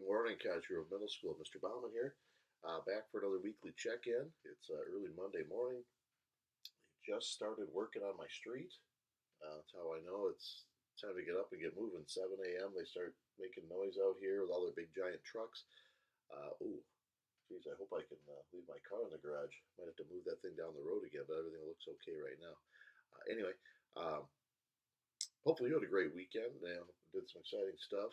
Good morning, Cottrell Middle School. Mr. Bauman here, back for another weekly check-in. It's early Monday morning. Just started working on my street. That's how I know it's time to get up and get moving. 7 a.m. They start making noise out here with all their big giant trucks. Ooh, geez, I hope I can leave my car in the garage. Might have to move that thing down the road again, but everything looks okay right now. Anyway, um, hopefully you had a great weekend. Did some exciting stuff.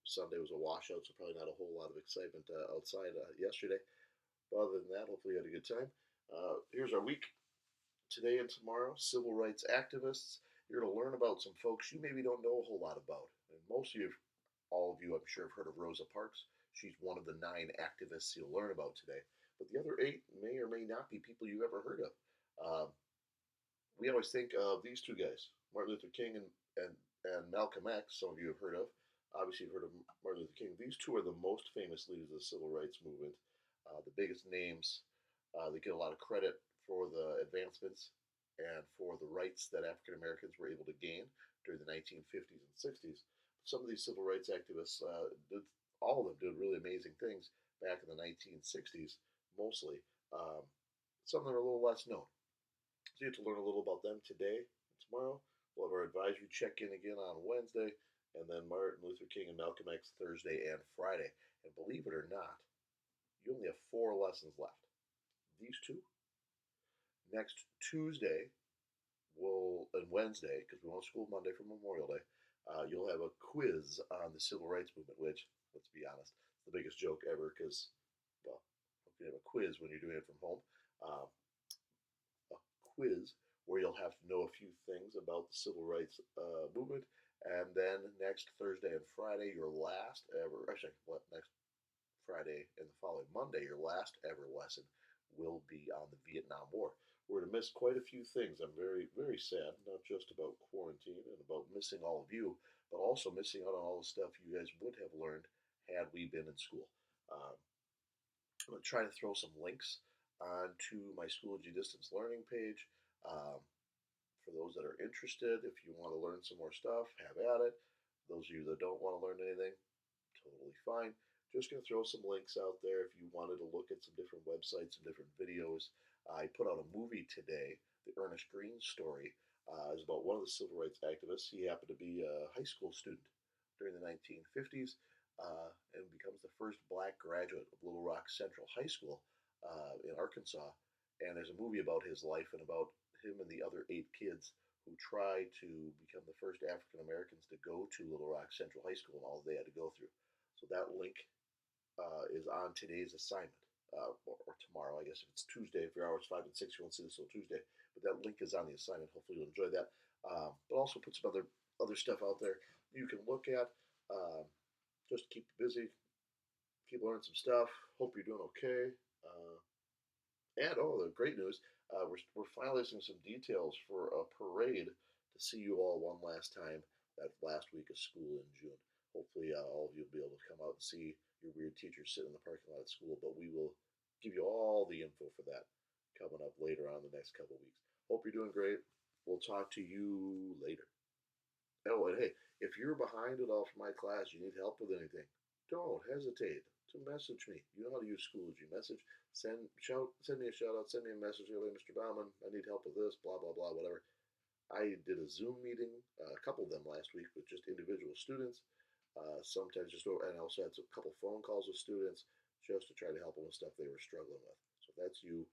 Sunday was a washout, so probably not a whole lot of excitement outside yesterday. But other than that, hopefully you had a good time. Here's our week today and tomorrow. Civil rights activists. You're going to learn about some folks you maybe don't know a whole lot about. And most of you, all of you, I'm sure, have heard of Rosa Parks. She's one of the 9 activists you'll learn about today. But the other 8 may or may not be people you've ever heard of. Um, we always think of these two guys, Martin Luther King and Malcolm X. Some of you have heard of. Obviously, you've heard of Martin Luther King. These two are the most famous leaders of the civil rights movement, the biggest names. They get a lot of credit for the advancements and for the rights that African Americans were able to gain during the 1950s and 60s. Some of these civil rights activists all of them did really amazing things back in the 1960s, mostly. Um, some of them are a little less known. So you get to learn a little about them today and tomorrow. We'll have our advisory check in again on Wednesday, and then Martin Luther King and Malcolm X Thursday and Friday. And believe it or not, you only have 4 lessons left. These two. Next Tuesday, and Wednesday, because we won't school Monday for Memorial Day, you'll have a quiz on the civil rights movement, which, let's be honest, is the biggest joke ever because, well, how can you have a quiz when you're doing it from home? Um, a quiz where you'll have to know a few things about the civil rights movement. And then next Thursday and Friday, your last ever, actually, next Friday and the following Monday, your last ever lesson will be on the Vietnam War. We're going to miss quite a few things. I'm very, very sad, not just about quarantine and about missing all of you, but also missing out on all the stuff you guys would have learned had we been in school. Um, I'm going to try to throw some links onto my Schoology Distance Learning page. Um, for those that are interested, if you want to learn some more stuff, have at it. Those of you that don't want to learn anything, totally fine. Just going to throw some links out there if you wanted to look at some different websites, some different videos. I put out a movie today, the Ernest Green story. Is about one of the civil rights activists. He happened to be a high school student during the 1950s and becomes the first black graduate of Little Rock Central High School in Arkansas. And there's a movie about his life and about him and the other 8 kids who tried to become the first African Americans to go to Little Rock Central High School and all they had to go through. So that link is on today's assignment, or tomorrow, I guess if it's Tuesday, if your hours 5 and 6, you won't see this till Tuesday. But that link is on the assignment. Hopefully you'll enjoy that. But also put some other stuff out there you can look at. Just keep busy, keep learning some stuff. Hope you're doing okay. And the great news, we're finalizing some details for a parade to see you all one last time that last week of school in June. Hopefully, all of you will be able to come out and see your weird teachers sitting in the parking lot at school, but we will give you all the info for that coming up later on in the next couple of weeks. Hope you're doing great. We'll talk to you later. Oh, and hey, if you're behind at all for my class, you need help with anything, don't hesitate to message me. You know how to use Schoology. Message, send me a shout out, send me a message. Hey, Mr. Bauman, I need help with this, blah, blah, blah, whatever. I did a Zoom meeting, a couple of them last week with just individual students. Sometimes and I also had a couple phone calls with students just to try to help them with stuff they were struggling with. So if that's you,